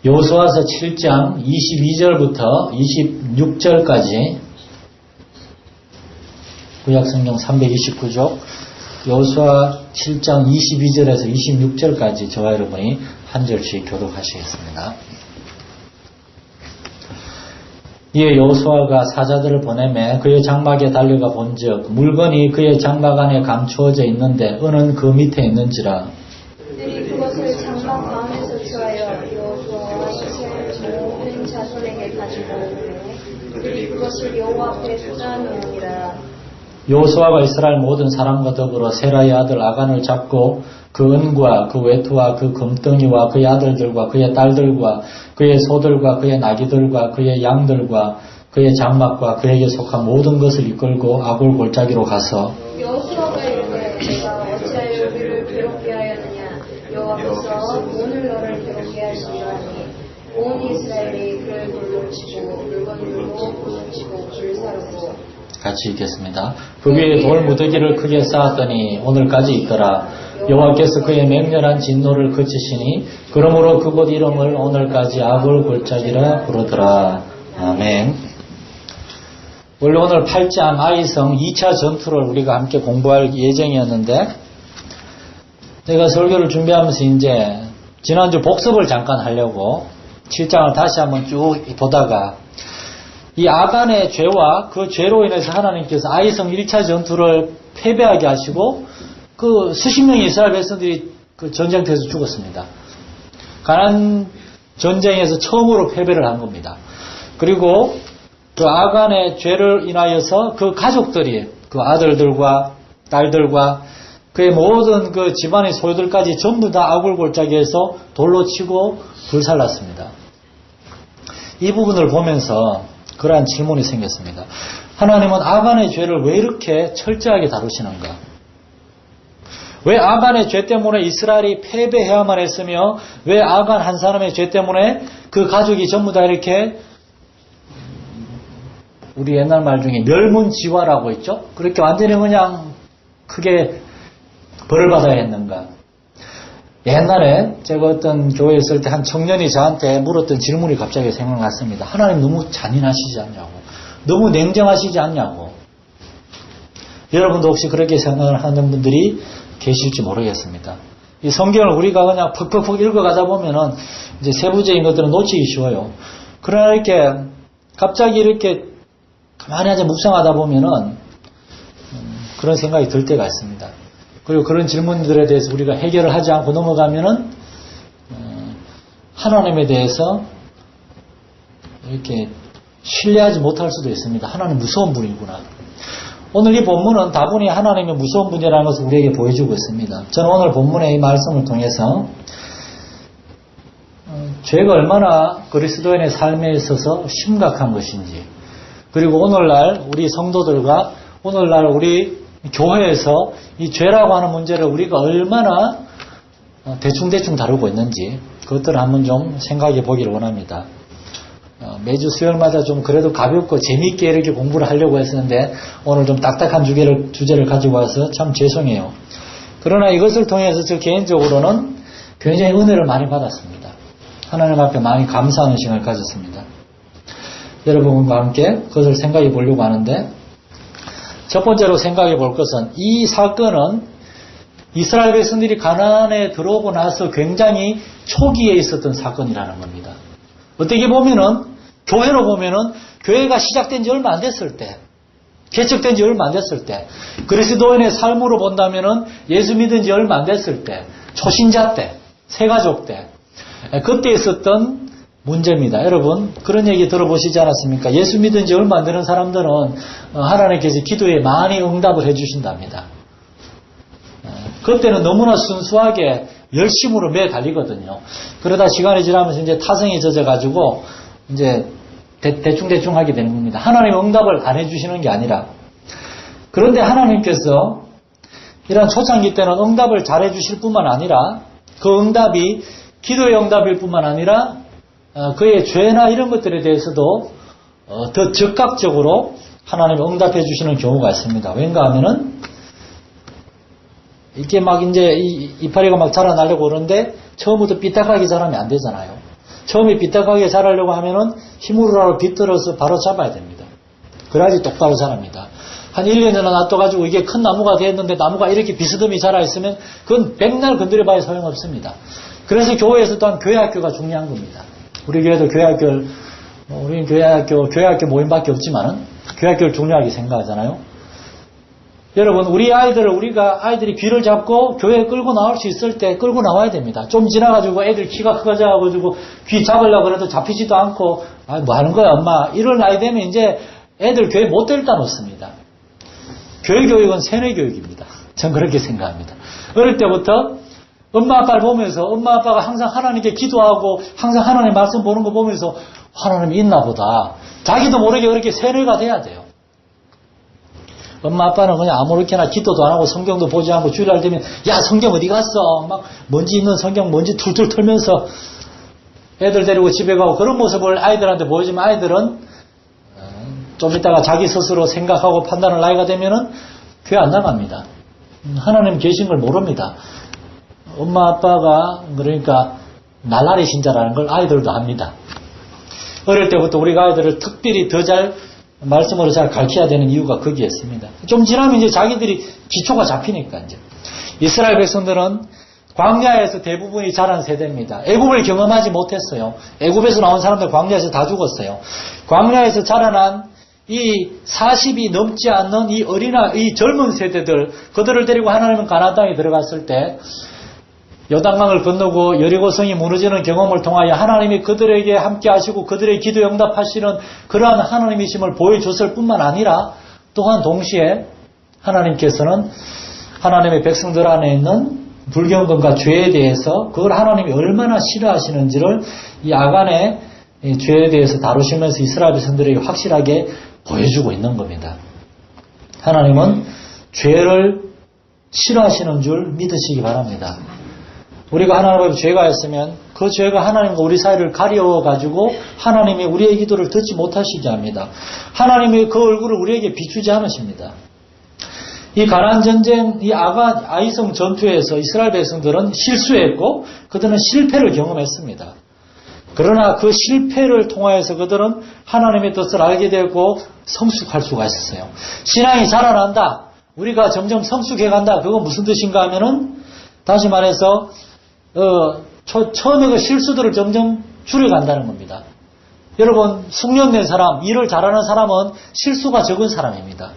여호수아서 7장 22절부터 26절까지 구약성경 329쪽 여호수아 7장 22절에서 26절까지 저와 여러분이 한 절씩 교독하시겠습니다. 이에 여호수아가 사자들을 보내매 그의 장막에 달려가 본즉 물건이 그의 장막 안에 감추어져 있는데 은은 그 밑에 있는지라. 그들이 그것을 장막 가운데서 취하여 여호수아와 이스라엘 모든 자손에게 가지고 오매 그들이 그것을 여호와 앞에 쏟아놓으니라. 여호수아가 이스라엘 모든 사람과 더불어 세라의 아들 아간을 잡고 그 은과 그 외투와 그 금덩이와 그의 아들들과 그의 딸들과 그의 소들과 그의 나귀들과 그의 양들과 그의 장막과 그에게 속한 모든 것을 이끌고 아굴 골짜기로 가서 여호수아가 이르되 내가 어찌하여 우리를 괴롭게 하였느냐 여호와께서 오늘 너를 괴롭게 하시리라니 온 이스라엘이 그를 돌로 치고 물건 들고 불을 치고 불사르고. 같이 읽겠습니다. 그 위에 돌 무더기를 크게 쌓았더니 오늘까지 있더라. 여호와께서 그의 맹렬한 진노를 그치시니 그러므로 그곳 이름을 오늘까지 아굴 골짜기라 부르더라. 아멘. 원래 오늘 8장 아이성 2차 전투를 우리가 함께 공부할 예정이었는데 제가 설교를 준비하면서 이제 지난주 복습을 잠깐 하려고 7장을 다시 한번 쭉 보다가 이 아간의 죄와 그 죄로 인해서 하나님께서 아이성 1차 전투를 패배하게 하시고 그 수십 명의 이스라엘 백성들이 그 전쟁터에서 죽었습니다. 가나안 전쟁에서 처음으로 패배를 한 겁니다. 그리고 그 아간의 죄를 인하여서 그 가족들이 그 아들들과 딸들과 그의 모든 그 집안의 소유들까지 전부 다 아굴 골짜기에서 돌로 치고 불살랐습니다. 이 부분을 보면서 그러한 질문이 생겼습니다. 하나님은 아간의 죄를 왜 이렇게 철저하게 다루시는가? 왜 아간의 죄 때문에 이스라엘이 패배해야만 했으며 왜 아간 한 사람의 죄 때문에 그 가족이 전부 다 이렇게 우리 옛날 말 중에 멸문지화라고 있죠? 그렇게 완전히 그냥 크게 벌을 받아야 했는가? 옛날에 제가 어떤 교회에 있을 때 한 청년이 저한테 물었던 질문이 갑자기 생각났습니다. 하나님 너무 잔인하시지 않냐고. 너무 냉정하시지 않냐고. 여러분도 혹시 그렇게 생각을 하는 분들이 계실지 모르겠습니다. 이 성경을 우리가 그냥 퍽퍽퍽 읽어가다 보면은 이제 세부적인 것들은 놓치기 쉬워요. 그러나 이렇게 갑자기 이렇게 가만히 앉아 묵상하다 보면은 그런 생각이 들 때가 있습니다. 그리고 그런 질문들에 대해서 우리가 해결을 하지 않고 넘어가면은 하나님에 대해서 이렇게 신뢰하지 못할 수도 있습니다. 하나님 무서운 분이구나. 오늘 이 본문은 다분히 하나님의 무서운 분이라는 것을 우리에게 보여주고 있습니다. 저는 오늘 본문의 이 말씀을 통해서 죄가 얼마나 그리스도인의 삶에 있어서 심각한 것인지, 그리고 오늘날 우리 성도들과 오늘날 우리 교회에서 이 죄라고 하는 문제를 우리가 얼마나 대충대충 다루고 있는지 그것들을 한번 좀 생각해 보기를 원합니다. 매주 수요일마다 좀 그래도 가볍고 재미있게 이렇게 공부를 하려고 했었는데 오늘 좀 딱딱한 주제를 가지고 와서 참 죄송해요. 그러나 이것을 통해서 저 개인적으로는 굉장히 은혜를 많이 받았습니다. 하나님 앞에 많이 감사하는 시간을 가졌습니다. 여러분과 함께 그것을 생각해 보려고 하는데, 첫 번째로 생각해 볼 것은 이 사건은 이스라엘 백성들이 가나안에 들어오고 나서 굉장히 초기에 있었던 사건이라는 겁니다. 어떻게 보면은 교회로 보면은 교회가 시작된 지 얼마 안 됐을 때, 개척된 지 얼마 안 됐을 때, 그리스도인의 삶으로 본다면은 예수 믿은 지 얼마 안 됐을 때, 초신자 때, 새가족 때, 그때 있었던 문제입니다. 여러분 그런 얘기 들어보시지 않았습니까? 예수 믿은 지 얼마 안 되는 사람들은 하나님께서 기도에 많이 응답을 해주신답니다. 그때는 너무나 순수하게 열심으로 매 달리거든요. 그러다 시간이 지나면서 이제 타성이 젖어가지고 이제 대충대충 하게 되는 겁니다. 하나님 응답을 안 해주시는 게 아니라, 그런데 하나님께서 이런 초창기 때는 응답을 잘 해주실 뿐만 아니라 그 응답이 기도의 응답일 뿐만 아니라 그의 죄나 이런 것들에 대해서도 더 적극적으로 하나님이 응답해 주시는 경우가 있습니다. 왠가 하면은 이게 막 이제 이파리가 막 자라나려고 그러는데 처음부터 삐딱하게 자라면 안 되잖아요. 처음에 삐딱하게 자라려고 하면은 힘으로라도 비틀어서 바로 잡아야 됩니다. 그래야지 똑바로 자랍니다. 한 1, 2년이나 놔둬가지고 이게 큰 나무가 됐는데 나무가 이렇게 비스듬히 자라있으면 그건 백날 건드려봐야 소용없습니다. 그래서 교회에서 또한 교회학교가 중요한 겁니다. 우리 교회도 교회학교를, 우리는 교회학교 모임밖에 없지만은 교회학교를 중요하게 생각하잖아요. 여러분, 우리가 아이들이 귀를 잡고 교회에 끌고 나올 수 있을 때 끌고 나와야 됩니다. 좀 지나가지고 애들 키가 커져가지고 귀 잡으려고 그래도 잡히지도 않고, 뭐 하는 거야, 엄마. 이런 나이 되면 이제 애들 교회 못 데려다 놓습니다. 교회 교육은 세뇌 교육입니다. 전 그렇게 생각합니다. 어릴 때부터 엄마 아빠를 보면서 엄마 아빠가 항상 하나님께 기도하고 항상 하나님 말씀 보는 거 보면서 하나님이 있나 보다. 자기도 모르게 그렇게 세뇌가 돼야 돼요. 엄마 아빠는 그냥 아무렇게나 기도도 안 하고 성경도 보지 않고 주일날 되면 야 성경 어디 갔어? 막 먼지 있는 성경 먼지 툴툴 털면서 애들 데리고 집에 가고 그런 모습을 아이들한테 보여주면 아이들은 좀 이따가 자기 스스로 생각하고 판단할 나이가 되면은 교회 안 나갑니다. 하나님 계신 걸 모릅니다. 엄마 아빠가 그러니까 날라리 신자라는 걸 아이들도 압니다. 어릴 때부터 우리가 아이들을 특별히 더 잘 말씀으로 잘 가르쳐야 되는 이유가 거기에 있습니다. 좀 지나면 이제 자기들이 기초가 잡히니까 이제. 이스라엘 백성들은 광야에서 대부분이 자란 세대입니다. 애굽을 경험하지 못했어요. 애굽에서 나온 사람들 광야에서 다 죽었어요. 광야에서 자라난 이 40이 넘지 않는 이 젊은 세대들, 그들을 데리고 하나님은 가나안 땅에 들어갔을 때 요단강을 건너고 여리고성이 무너지는 경험을 통하여 하나님이 그들에게 함께 하시고 그들의 기도 응답하시는 그러한 하나님이심을 보여줬을 뿐만 아니라 또한 동시에 하나님께서는 하나님의 백성들 안에 있는 불경건과 죄에 대해서 그걸 하나님이 얼마나 싫어하시는지를 이 아간의 죄에 대해서 다루시면서 이스라엘 백성들에게 확실하게 보여주고 있는 겁니다. 하나님은 죄를 싫어하시는 줄 믿으시기 바랍니다. 우리가 하나님 앞에 죄가 있으면 그 죄가 하나님과 우리 사이를 가려가지고 하나님이 우리의 기도를 듣지 못하시게 합니다. 하나님이 그 얼굴을 우리에게 비추지 않으십니다. 이 가나안 전쟁, 이 아이성 전투에서 이스라엘 백성들은 실수했고 그들은 실패를 경험했습니다. 그러나 그 실패를 통하여서 그들은 하나님의 뜻을 알게 되고 성숙할 수가 있었어요. 신앙이 자라난다. 우리가 점점 성숙해간다. 그건 무슨 뜻인가 하면은 다시 말해서 처음에 그 실수들을 점점 줄여간다는 겁니다. 여러분, 숙련된 사람, 일을 잘하는 사람은 실수가 적은 사람입니다.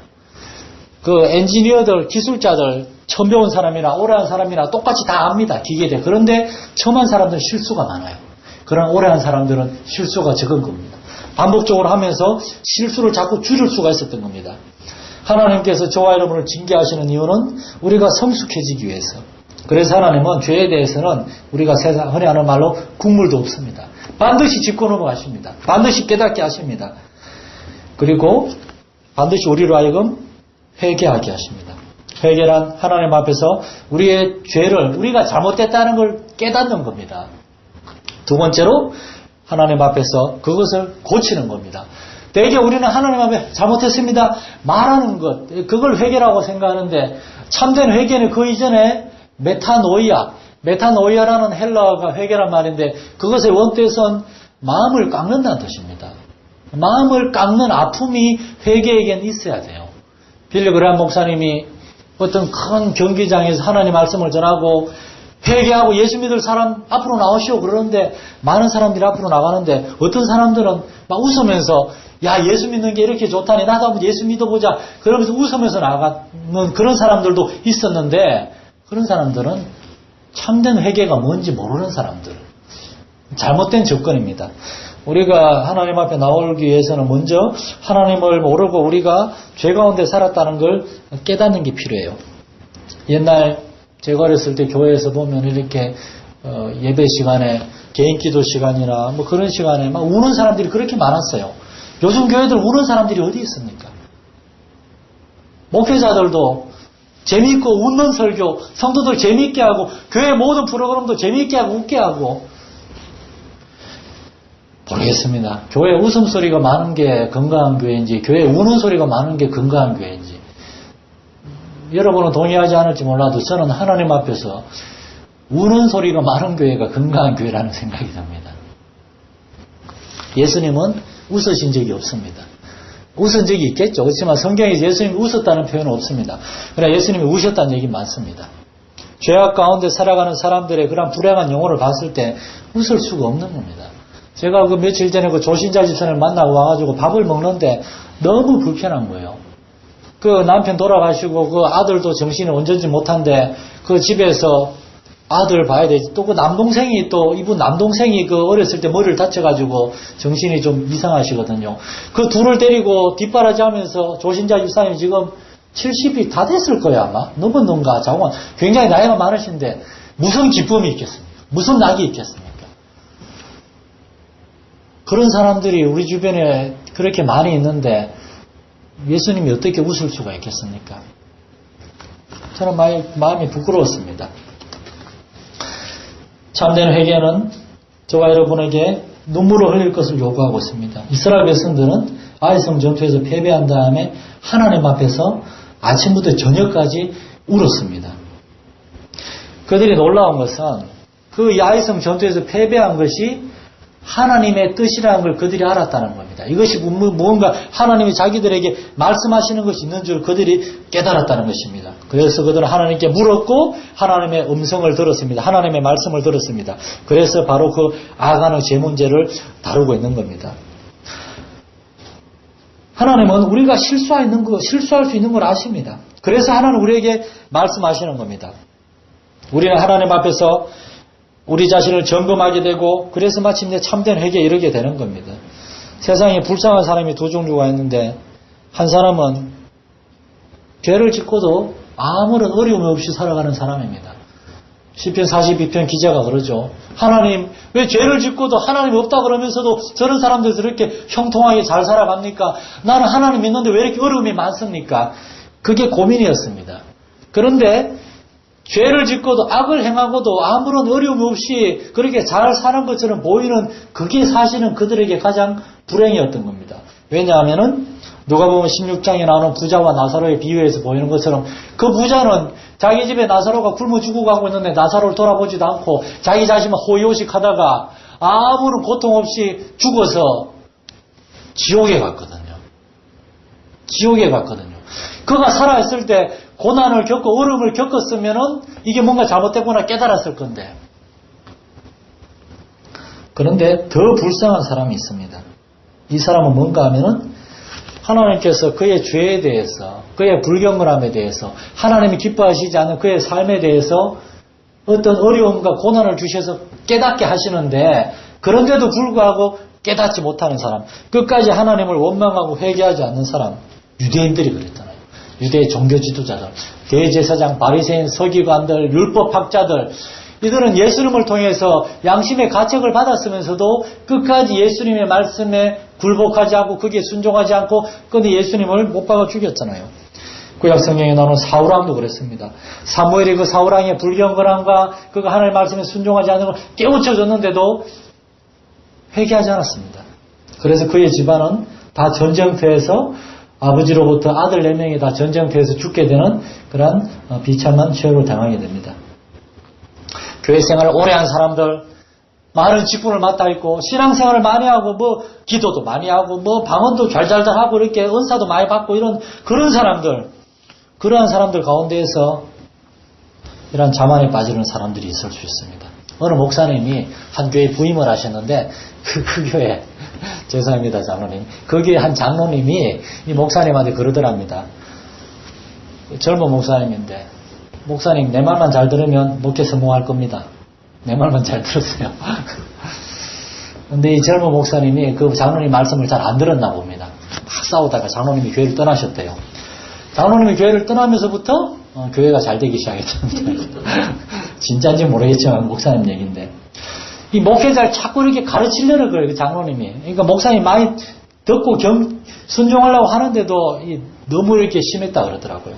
그 엔지니어들, 기술자들, 처음 배운 사람이나 오래 한 사람이나 똑같이 다 압니다. 기계대. 그런데 처음 한 사람들은 실수가 많아요. 그러나 오래 한 사람들은 실수가 적은 겁니다. 반복적으로 하면서 실수를 자꾸 줄일 수가 있었던 겁니다. 하나님께서 저와 여러분을 징계하시는 이유는 우리가 성숙해지기 위해서. 그래서 하나님은 죄에 대해서는 우리가 세상 흔히 하는 말로 국물도 없습니다. 반드시 짚고 넘어가십니다. 반드시 깨닫게 하십니다. 그리고 반드시 우리로 하여금 회개하게 하십니다. 회개란 하나님 앞에서 우리의 죄를 우리가 잘못됐다는 걸 깨닫는 겁니다. 두 번째로 하나님 앞에서 그것을 고치는 겁니다. 대개 우리는 하나님 앞에 잘못했습니다 말하는 것, 그걸 회개라고 생각하는데 참된 회개는 그 이전에 메타노이아라는 헬라어가 회개란 말인데 그것의 원뜻은 마음을 깎는다는 뜻입니다. 마음을 깎는 아픔이 회개에겐 있어야 돼요. 빌리 그레함 목사님이 어떤 큰 경기장에서 하나님 말씀을 전하고 회개하고 예수 믿을 사람 앞으로 나오시오 그러는데 많은 사람들이 앞으로 나가는데 어떤 사람들은 막 웃으면서 야 예수 믿는 게 이렇게 좋다니 나도 한번 예수 믿어보자 그러면서 웃으면서 나가는 그런 사람들도 있었는데 그런 사람들은 참된 회개가 뭔지 모르는 사람들. 잘못된 접근입니다. 우리가 하나님 앞에 나오기 위해서는 먼저 하나님을 모르고 우리가 죄 가운데 살았다는 걸 깨닫는 게 필요해요. 옛날 제가 어렸을 때 교회에서 보면 이렇게 예배 시간에 개인 기도 시간이나 뭐 그런 시간에 막 우는 사람들이 그렇게 많았어요. 요즘 교회들 우는 사람들이 어디 있습니까? 목회자들도 재미있고 웃는 설교, 성도들 재미있게 하고 교회 모든 프로그램도 재미있게 하고 웃게 하고 모르겠습니다. 교회 웃음소리가 많은 게 건강한 교회인지 교회 우는 소리가 많은 게 건강한 교회인지 여러분은 동의하지 않을지 몰라도 저는 하나님 앞에서 우는 소리가 많은 교회가 건강한 교회라는 생각이 듭니다. 예수님은 웃으신 적이 없습니다. 웃은 적이 있겠죠. 그렇지만 성경에 예수님이 웃었다는 표현은 없습니다. 그러나 예수님이 우셨다는 얘기 많습니다. 죄악 가운데 살아가는 사람들의 그런 불행한 영혼을 봤을 때 웃을 수가 없는 겁니다. 제가 그 며칠 전에 그 조신자 집사를 만나고 와가지고 밥을 먹는데 너무 불편한 거예요. 그 남편 돌아가시고 그 아들도 정신이 온전지 못한데 그 집에서 아들 봐야 되지. 또 그 남동생이 또 이분 남동생이 그 어렸을 때 머리를 다쳐가지고 정신이 좀 이상하시거든요. 그 둘을 데리고 뒷바라지 하면서 조신자 집사님이 지금 70이 다 됐을 거야 아마. 넘었는가 자고 굉장히 나이가 많으신데 무슨 기쁨이 있겠습니까? 무슨 낙이 있겠습니까? 그런 사람들이 우리 주변에 그렇게 많이 있는데 예수님이 어떻게 웃을 수가 있겠습니까? 저는 마음이 부끄러웠습니다. 참된 회개는 저와 여러분에게 눈물을 흘릴 것을 요구하고 있습니다. 이스라엘 백성들은 아이성 전투에서 패배한 다음에 하나님 앞에서 아침부터 저녁까지 울었습니다. 그들이 놀라운 것은 그 야이성 전투에서 패배한 것이 하나님의 뜻이라는 걸 그들이 알았다는 겁니다. 이것이 무언가 하나님이 자기들에게 말씀하시는 것이 있는 줄 그들이 깨달았다는 것입니다. 그래서 그들은 하나님께 물었고 하나님의 음성을 들었습니다. 하나님의 말씀을 들었습니다. 그래서 바로 그 아간의 죄 문제를 다루고 있는 겁니다. 하나님은 우리가 실수할 수 있는 걸 아십니다. 그래서 하나님은 우리에게 말씀하시는 겁니다. 우리는 하나님 앞에서 우리 자신을 점검하게 되고 그래서 마침내 참된 회개에 이르게 되는 겁니다. 세상에 불쌍한 사람이 두 종류가 있는데 한 사람은 죄를 짓고도 아무런 어려움 없이 살아가는 사람입니다. 시편 42편 기자가 그러죠. 하나님 왜 죄를 짓고도 하나님 없다 그러면서도 저런 사람들 저렇게 형통하게 잘 살아갑니까? 나는 하나님 믿는데 왜 이렇게 어려움이 많습니까? 그게 고민이었습니다. 그런데 죄를 짓고도 악을 행하고도 아무런 어려움 없이 그렇게 잘 사는 것처럼 보이는 그게 사실은 그들에게 가장 불행이었던 겁니다. 왜냐하면은 누가복음 16장에 나오는 부자와 나사로의 비유에서 보이는 것처럼 그 부자는 자기 집에 나사로가 굶어 죽어가고 있는데 나사로를 돌아보지도 않고 자기 자신만 호의호식 하다가 아무런 고통 없이 죽어서 지옥에 갔거든요. 지옥에 갔거든요. 그가 살아있을 때 고난을 겪고 어려움을 겪었으면은 이게 뭔가 잘못됐구나 깨달았을 건데. 그런데 더 불쌍한 사람이 있습니다. 이 사람은 뭔가 하면은 하나님께서 그의 죄에 대해서, 그의 불경건함에 대해서, 하나님이 기뻐하시지 않는 그의 삶에 대해서 어떤 어려움과 고난을 주셔서 깨닫게 하시는데 그런데도 불구하고 깨닫지 못하는 사람, 끝까지 하나님을 원망하고 회개하지 않는 사람, 유대인들이 그랬잖아요. 유대의 종교 지도자들, 대제사장, 바리새인, 서기관들, 율법학자들, 이들은 예수님을 통해서 양심의 가책을 받았으면서도 끝까지 예수님의 말씀에 굴복하지 않고 거기에 순종하지 않고 근데 예수님을 못 박아 죽였잖아요. 구약 성경에 나오는 사울왕도 그랬습니다. 사무엘이 그 사울왕의 불경건함과 그가 하나님의 말씀에 순종하지 않는 걸 깨우쳐줬는데도 회개하지 않았습니다. 그래서 그의 집안은 다 전쟁터에서 아버지로부터 아들 4명이 다 전쟁터에서 죽게 되는 그런 비참한 최후를 당하게 됩니다. 교회 생활을 오래 한 사람들, 많은 직분을 맡아 있고 신앙생활을 많이 하고 뭐 기도도 많이 하고 뭐 방언도 잘잘잘 하고 이렇게 은사도 많이 받고 이런 그런 사람들, 그러한 사람들 가운데에서 이런 자만에 빠지는 사람들이 있을 수 있습니다. 어느 목사님이 한 교회에 부임을 하셨는데 그 교회 죄송합니다 장로님. 그 교회 한 장로님이 이 목사님한테 그러더랍니다. 젊은 목사님인데 목사님 내 말만 잘 들으면 목회 성공할 겁니다. 내 말만 잘 들었어요. 근데 이 젊은 목사님이 그 장로님 말씀을 잘 안 들었나 봅니다. 막 싸우다가 장로님이 교회를 떠나셨대요. 장로님이 교회를 떠나면서부터 교회가 잘 되기 시작했답니다. 진짜인지 모르겠지만 목사님 얘기인데 이 목회자를 자꾸 이렇게 가르치려는 거예요. 그 장로님이. 그러니까 목사님이 많이 듣고 순종하려고 하는데도 너무 이렇게 심했다 그러더라고요.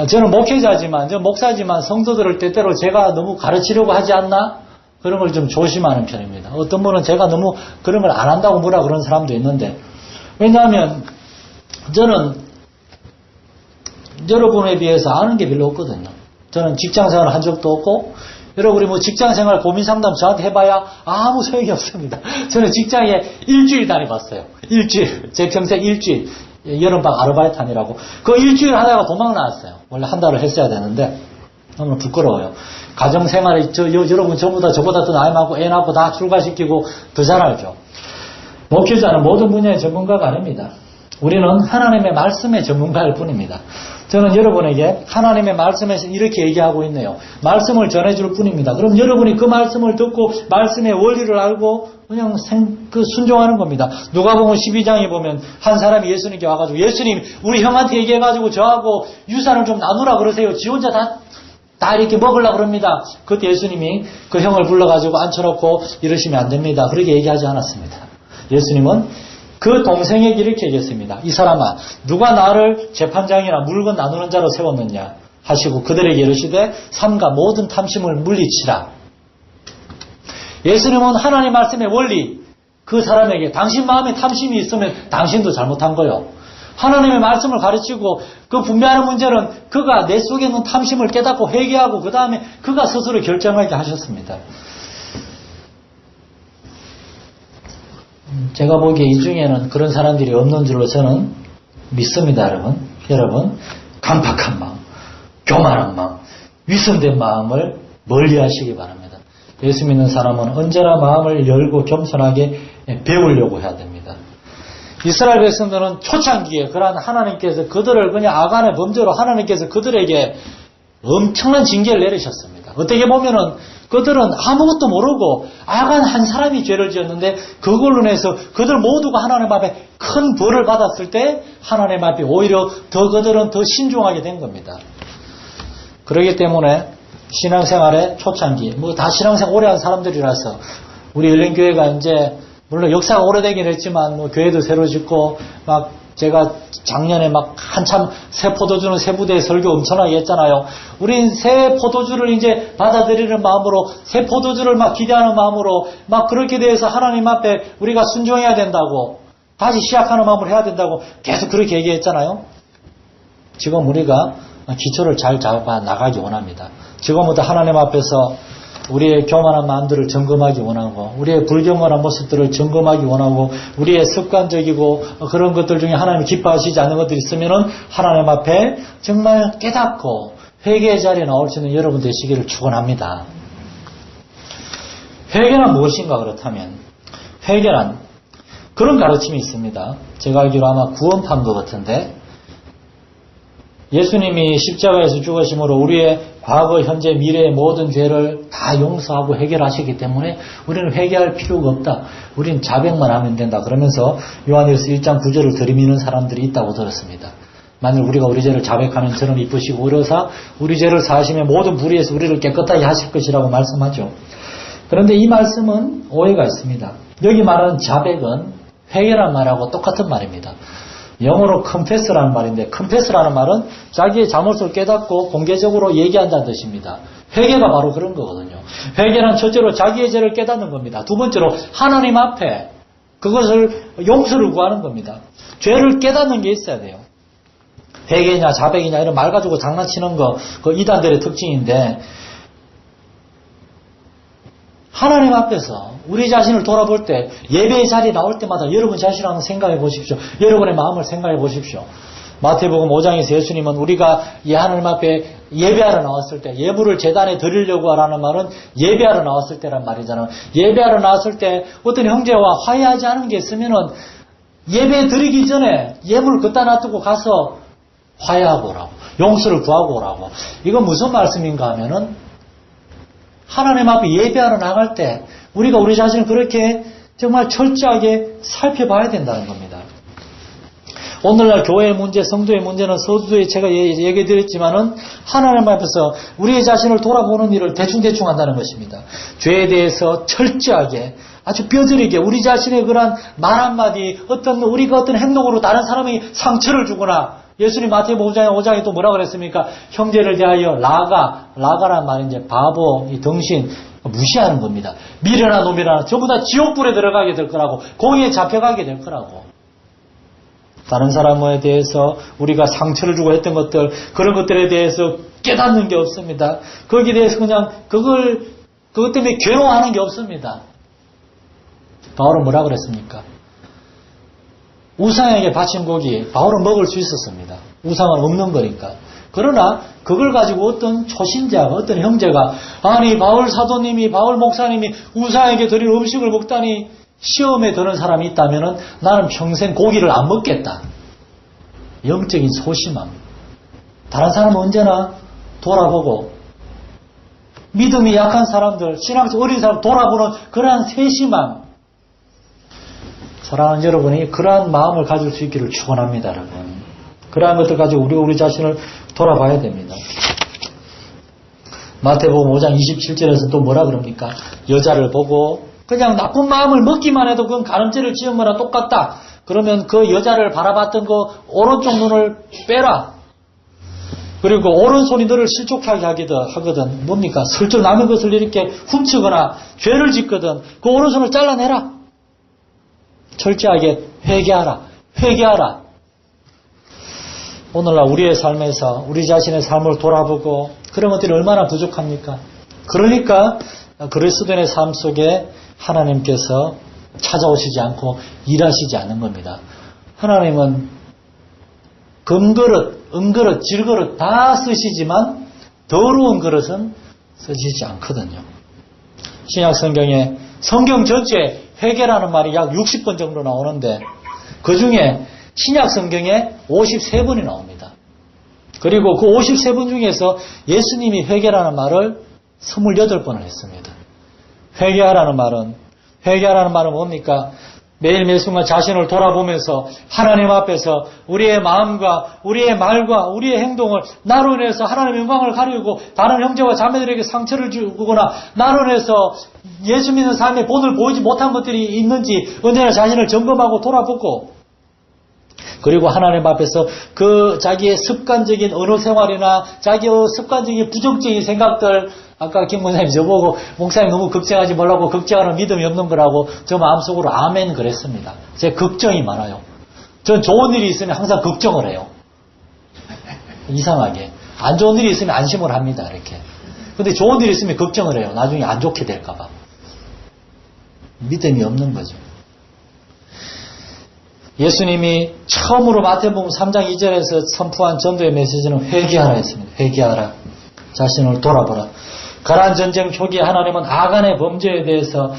저는 목회자지만, 저 목사지만 성도들을 때때로 제가 너무 가르치려고 하지 않나? 그런 걸 좀 조심하는 편입니다. 어떤 분은 제가 너무 그런 걸 안 한다고 뭐라 그런 사람도 있는데, 왜냐하면 저는 여러분에 비해서 아는 게 별로 없거든요. 저는 직장생활을 한 적도 없고, 여러분 우리 뭐 직장생활 고민상담 저한테 해봐야 아무 소용이 없습니다. 저는 직장에 일주일 다녀봤어요. 일주일. 제 평생 일주일. 여름방 아르바이트 하느라고. 그 일주일 하다가 도망 나왔어요. 원래 한 달을 했어야 되는데 너무 부끄러워요. 가정생활에 여러분 전부 다 저보다 더 나이 많고 애 낳고 다 출가시키고 더 잘 알죠. 목회자는 모든 분야의 전문가가 아닙니다. 우리는 하나님의 말씀의 전문가일 뿐입니다. 저는 여러분에게 하나님의 말씀에서 이렇게 얘기하고 있네요. 말씀을 전해줄 뿐입니다. 그럼 여러분이 그 말씀을 듣고 말씀의 원리를 알고 그냥 순종하는 겁니다. 누가복음 12장에 보면 한 사람이 예수님께 와가지고 예수님 우리 형한테 얘기해가지고 저하고 유산을 좀 나누라 그러세요. 지 혼자 다 이렇게 먹으려고 그럽니다. 그때 예수님이 그 형을 불러가지고 앉혀놓고 이러시면 안 됩니다. 그렇게 얘기하지 않았습니다. 예수님은 그 동생에게 이렇게 얘기했습니다. 이 사람아 누가 나를 재판장이나 물건 나누는 자로 세웠느냐 하시고 그들에게 이르시되 삼가 모든 탐심을 물리치라. 예수님은 하나님 말씀의 원리 그 사람에게 당신 마음에 탐심이 있으면 당신도 잘못한 거요. 하나님의 말씀을 가르치고 그 분배하는 문제는 그가 내 속에 있는 탐심을 깨닫고 회개하고 그 다음에 그가 스스로 결정하게 하셨습니다. 제가 보기에 이 중에는 그런 사람들이 없는 줄로 저는 믿습니다. 여러분 강팍한 마음, 교만한 마음, 위선된 마음을 멀리하시기 바랍니다. 예수 믿는 사람은 언제나 마음을 열고 겸손하게 배우려고 해야 됩니다. 이스라엘 백성들은 초창기에 그러한 하나님께서 그들을 그냥 악한의 범죄로 하나님께서 그들에게 엄청난 징계를 내리셨습니다. 어떻게 보면은 그들은 아무것도 모르고 악한 한 사람이 죄를 지었는데 그걸로 인해서 그들 모두가 하나님 앞에 큰 벌을 받았을 때 하나님 앞에 오히려 더 그들은 더 신중하게 된 겁니다. 그렇기 때문에 신앙생활의 초창기 뭐 다 신앙생활 오래 한 사람들이라서 우리 열린교회가 이제 물론 역사가 오래되긴 했지만 뭐 교회도 새로 짓고 막 제가 작년에 막 한참 새 포도주는 새 부대에 설교 엄청나게 했잖아요. 우린 새 포도주를 이제 받아들이는 마음으로 새 포도주를 막 기대하는 마음으로 막 그렇게 대해서 하나님 앞에 우리가 순종해야 된다고 다시 시작하는 마음으로 해야 된다고 계속 그렇게 얘기했잖아요. 지금 우리가 기초를 잘 잡아 나가기 원합니다. 지금부터 하나님 앞에서 우리의 교만한 마음들을 점검하기 원하고 우리의 불경건한 모습들을 점검하기 원하고 우리의 습관적이고 그런 것들 중에 하나님이 기뻐하시지 않는 것들이 있으면은 하나님 앞에 정말 깨닫고 회개의 자리에 나올 수 있는 여러분 되시기를 축원합니다. 회개란 무엇인가 그렇다면 회개란 그런 가르침이 있습니다. 제가 알기로 아마 구원파인 것 같은데 예수님이 십자가에서 죽으심으로 우리의 과거, 현재, 미래의 모든 죄를 다 용서하고 해결하시기 때문에 우리는 회개할 필요가 없다. 우리는 자백만 하면 된다. 그러면서 요한일서 1장 9절을 들이미는 사람들이 있다고 들었습니다. 만일 우리가 우리 죄를 자백하면 저는 이쁘시고 오려사 우리 죄를 사하시며 모든 불의에서 우리를 깨끗하게 하실 것이라고 말씀하죠. 그런데 이 말씀은 오해가 있습니다. 여기 말하는 자백은 회개란 말하고 똑같은 말입니다. 영어로 confess라는 말인데 confess라는 말은 자기의 잘못을 깨닫고 공개적으로 얘기한다는 뜻입니다. 회개가 바로 그런 거거든요. 회개는 첫째로 자기의 죄를 깨닫는 겁니다. 두 번째로 하나님 앞에 그것을 용서를 구하는 겁니다. 죄를 깨닫는 게 있어야 돼요. 회개냐 자백이냐 이런 말 가지고 장난치는 거 그 이단들의 특징인데 하나님 앞에서 우리 자신을 돌아볼 때 예배의 자리에 나올 때마다 여러분 자신을 한번 생각해 보십시오. 여러분의 마음을 생각해 보십시오. 마태복음 5장에서 예수님은 우리가 하나님 앞에 예배하러 나왔을 때 예물을 제단에 드리려고 하라는 말은 예배하러 나왔을 때란 말이잖아요. 예배하러 나왔을 때 어떤 형제와 화해하지 않은 게 있으면은 예배 드리기 전에 예물을 갖다 놔두고 가서 화해하고 오라고 용서를 구하고 오라고. 이건 무슨 말씀인가 하면은 하나님 앞에 예배하러 나갈 때 우리가 우리 자신을 그렇게 정말 철저하게 살펴봐야 된다는 겁니다. 오늘날 교회의 문제, 성도의 문제는 서두에 제가 얘기 드렸지만은 하나님 앞에서 우리의 자신을 돌아보는 일을 대충대충 한다는 것입니다. 죄에 대해서 철저하게 아주 뼈저리게 우리 자신의 그런 말 한마디 우리가 어떤 행동으로 다른 사람에게 상처를 주거나 예수님 마태복음 5장에 또 뭐라 그랬습니까? 형제를 대하여 라가란 말은 이제 바보, 이 덩신 무시하는 겁니다. 미련한 놈이라 전부 다 지옥불에 들어가게 될 거라고 공에 잡혀가게 될 거라고. 다른 사람에 대해서 우리가 상처를 주고 했던 것들 그런 것들에 대해서 깨닫는 게 없습니다. 거기에 대해서 그냥 그것 때문에 괴로워하는 게 없습니다. 바울은 뭐라 그랬습니까? 우상에게 바친 고기, 바울은 먹을 수 있었습니다. 우상은 없는 거니까. 그러나 그걸 가지고 어떤 초신자가, 어떤 형제가, 아니 바울 사도님이, 바울 목사님이 우상에게 드린 음식을 먹다니 시험에 드는 사람이 있다면 나는 평생 고기를 안 먹겠다. 영적인 소심함. 다른 사람은 언제나 돌아보고, 믿음이 약한 사람들, 신앙적 어린 사람 돌아보는 그러한 세심함. 사랑하는 여러분이 그러한 마음을 가질 수 있기를 축원합니다, 여러분. 그러한 것들 가지고 우리 자신을 돌아봐야 됩니다. 마태복음 5장 27절에서 또 뭐라 그럽니까? 여자를 보고 그냥 나쁜 마음을 먹기만 해도 그건 가늠죄를 지은 거나 똑같다. 그러면 그 여자를 바라봤던 그 오른쪽 눈을 빼라. 그리고 오른손이 너를 실족하게 하거든. 뭡니까? 슬쩍 남의 것을 이렇게 훔치거나 죄를 짓거든. 그 오른손을 잘라내라. 철저하게 회개하라. 오늘날 우리의 삶에서 우리 자신의 삶을 돌아보고 그런 것들이 얼마나 부족합니까? 그러니까 그리스도인의 삶 속에 하나님께서 찾아오시지 않고 일하시지 않는 겁니다. 하나님은 금그릇, 은그릇, 질그릇 다 쓰시지만 더러운 그릇은 쓰시지 않거든요. 신약 성경에 성경 전체에 회개라는 말이 약 60번 정도 나오는데 그 중에 신약 성경에 53번이 나옵니다. 그리고 그 53번 중에서 예수님이 회개라는 말을 28번을 했습니다. 회개하라는 말은 뭡니까? 매일매일 순간 자신을 돌아보면서 하나님 앞에서 우리의 마음과 우리의 말과 우리의 행동을 나로 인해서 하나님의 영광을 가리우고 다른 형제와 자매들에게 상처를 주거나 나로 인해서 예수 믿는 삶의 본을 보이지 못한 것들이 있는지 언제나 자신을 점검하고 돌아보고 그리고 하나님 앞에서 그 자기의 습관적인 언어 생활이나 자기의 습관적인 부정적인 생각들 아까 김 목사님 저보고 목사님 너무 걱정하지 말라고 걱정하는 믿음이 없는 거라고 저 마음속으로 아멘 그랬습니다. 제 걱정이 많아요. 전 좋은 일이 있으면 항상 걱정을 해요. 이상하게. 안 좋은 일이 있으면 안심을 합니다. 이렇게. 근데 좋은 일이 있으면 걱정을 해요. 나중에 안 좋게 될까 봐. 믿음이 없는 거죠. 예수님이 처음으로 마태복음 3장 2절에서 선포한 전도의 메시지는 회개하라 했습니다. 회개하라. 자신을 돌아보라. 가나안 전쟁 초기에 하나님은 아간의 범죄에 대해서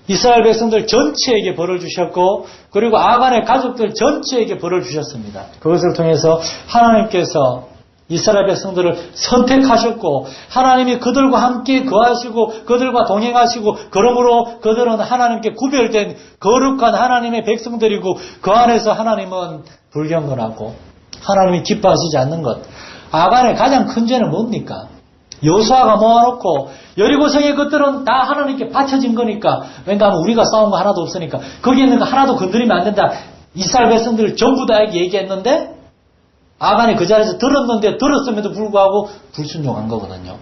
이스라엘 백성들 전체에게 벌을 주셨고 그리고 아간의 가족들 전체에게 벌을 주셨습니다. 그것을 통해서 하나님께서 이스라엘 백성들을 선택하셨고 하나님이 그들과 함께 거하시고 그들과 동행하시고 그러므로 그들은 하나님께 구별된 거룩한 하나님의 백성들이고 그 안에서 하나님은 불경건하고 하나님이 기뻐하시지 않는 것. 아간의 가장 큰 죄는 뭡니까? 여호수아가 모아놓고 여리고성의 것들은 다 하나님께 바쳐진 거니까 왜냐하면 우리가 싸운 거 하나도 없으니까 거기에 있는 거 하나도 건드리면 안 된다. 이스라엘 백성들을 전부 다 얘기했는데 아간이 그 자리에서 들었음에도 불구하고 불순종한 거거든요.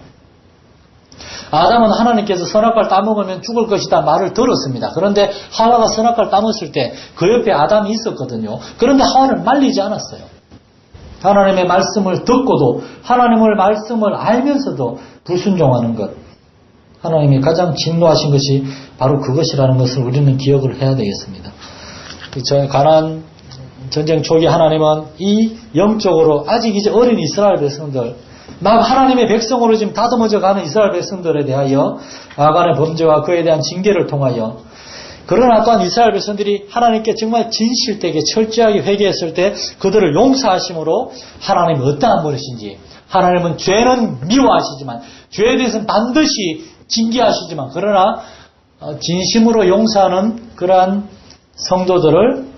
아담은 하나님께서 선악과를 따먹으면 죽을 것이다 말을 들었습니다. 그런데 하와가 선악과를 따먹었을 때 그 옆에 아담이 있었거든요. 그런데 하와는 말리지 않았어요. 하나님의 말씀을 듣고도 하나님의 말씀을 알면서도 불순종하는 것. 하나님이 가장 진노하신 것이 바로 그것이라는 것을 우리는 기억을 해야 되겠습니다. 가나안 전쟁 초기 하나님은 이 영적으로 아직 이제 어린 이스라엘 백성들 막 하나님의 백성으로 지금 다듬어져 가는 이스라엘 백성들에 대하여 아간의 범죄와 그에 대한 징계를 통하여 그러나 또한 이스라엘 백성들이 하나님께 정말 진실되게 철저하게 회개했을 때 그들을 용서하심으로 하나님이 어떠한 분이신지 하나님은 죄는 미워하시지만 죄에 대해서는 반드시 징계하시지만 그러나 진심으로 용서하는 그러한 성도들을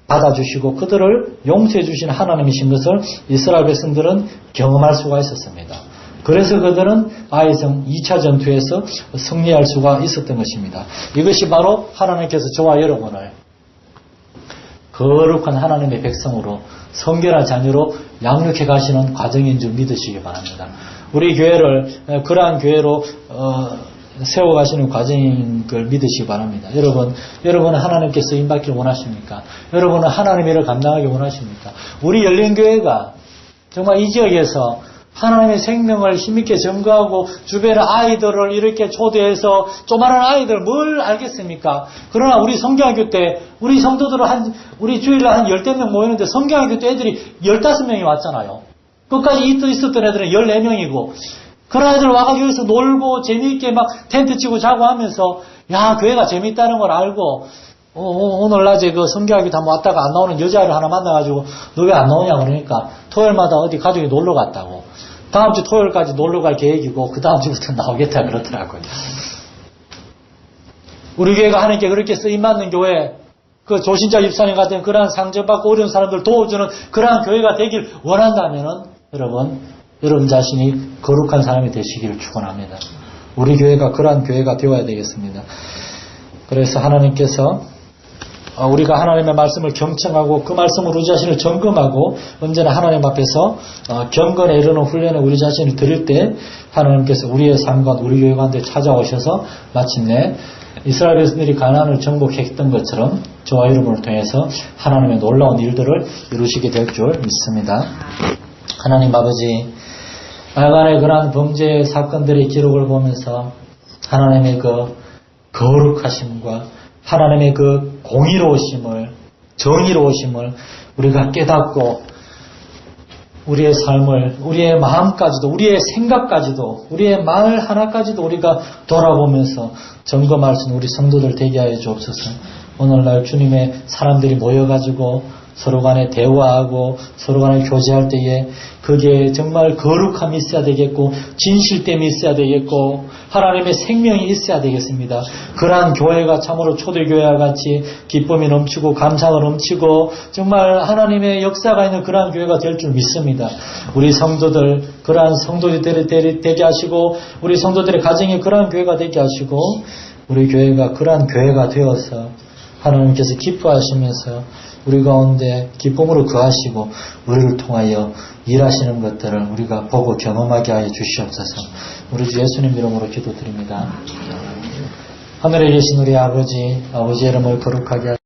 받아주시고 그들을 용서해 주신 하나님이신 것을 이스라엘 백성들은 경험할 수가 있었습니다. 그래서 그들은 아이성 2차 전투에서 승리할 수가 있었던 것입니다. 이것이 바로 하나님께서 저와 여러분을 거룩한 하나님의 백성으로 성결한 자녀로 양육해 가시는 과정인 줄 믿으시기 바랍니다. 우리 교회를 그러한 교회로 세워가시는 과정인 걸 믿으시기 바랍니다. 여러분은 하나님께 쓰임받기를 원하십니까? 여러분은 하나님의 일을 감당하기 원하십니까? 우리 열린교회가 정말 이 지역에서 하나님의 생명을 힘있게 증거하고 주변의 아이들을 이렇게 초대해서 조그마한 아이들 뭘 알겠습니까? 그러나 우리 성경학교 때 우리 성도들은 우리 주일날 한 10명 모이는데 성경학교 때 애들이 15명이 왔잖아요. 끝까지 있었던 애들은 14명이고 그런 애들 와가지고 여기서 놀고 재미있게 막 텐트 치고 자고 하면서 야 교회가 재밌다는 걸 알고 오늘 낮에 그 성경학교 다 왔다가 안 나오는 여자를 하나 만나가지고 너 왜 안 나오냐 그러니까 토요일마다 어디 가족이 놀러 갔다고. 다음 주 토요일까지 놀러 갈 계획이고 그 다음 주부터 나오겠다 그러더라고요. 우리 교회가 하나님께 그렇게 쓰임받는 교회, 그 조신자 집사님 같은 그러한 상처받고 어려운 사람들 도와주는 그러한 교회가 되길 원한다면은 여러분 자신이 거룩한 사람이 되시기를 축원합니다. 우리 교회가 그러한 교회가 되어야 되겠습니다. 그래서 하나님께서 우리가 하나님의 말씀을 경청하고 그 말씀으로 우리 자신을 점검하고 언제나 하나님 앞에서 경건에 이르는 훈련에 우리 자신을 드릴 때 하나님께서 우리의 삶과 우리 교회 가운데 찾아오셔서 마침내 이스라엘 백성들이 가나안을 정복했던 것처럼 저와 여러분을 통해서 하나님의 놀라운 일들을 이루시게 될 줄 믿습니다. 하나님 아버지, 알간의 그러한 범죄 사건들의 기록을 보면서 하나님의 그 거룩하심과 하나님의 그 공의로우심을, 정의로우심을 우리가 깨닫고 우리의 삶을, 우리의 마음까지도, 우리의 생각까지도, 우리의 말 하나까지도 우리가 돌아보면서 점검할 수 있는 우리 성도들 되게 하여 주옵소서. 오늘날 주님의 사람들이 모여가지고 서로 간에 대화하고 서로 간에 교제할 때에 그게 정말 거룩함이 있어야 되겠고 진실됨이 있어야 되겠고 하나님의 생명이 있어야 되겠습니다. 그러한 교회가 참으로 초대교회와 같이 기쁨이 넘치고 감사가 넘치고 정말 하나님의 역사가 있는 그러한 교회가 될 줄 믿습니다. 우리 성도들 그러한 성도들이 되게 하시고 우리 성도들의 가정이 그러한 교회가 되게 하시고 우리 교회가 그러한 교회가 되어서 하나님께서 기뻐하시면서 우리 가운데 기쁨으로 거하시고 우리를 통하여 일하시는 것들을 우리가 보고 경험하게 하여 주시옵소서. 우리 주 예수님 이름으로 기도드립니다. 하늘에 계신 우리 아버지의 이름을 거룩하게 하시옵소서.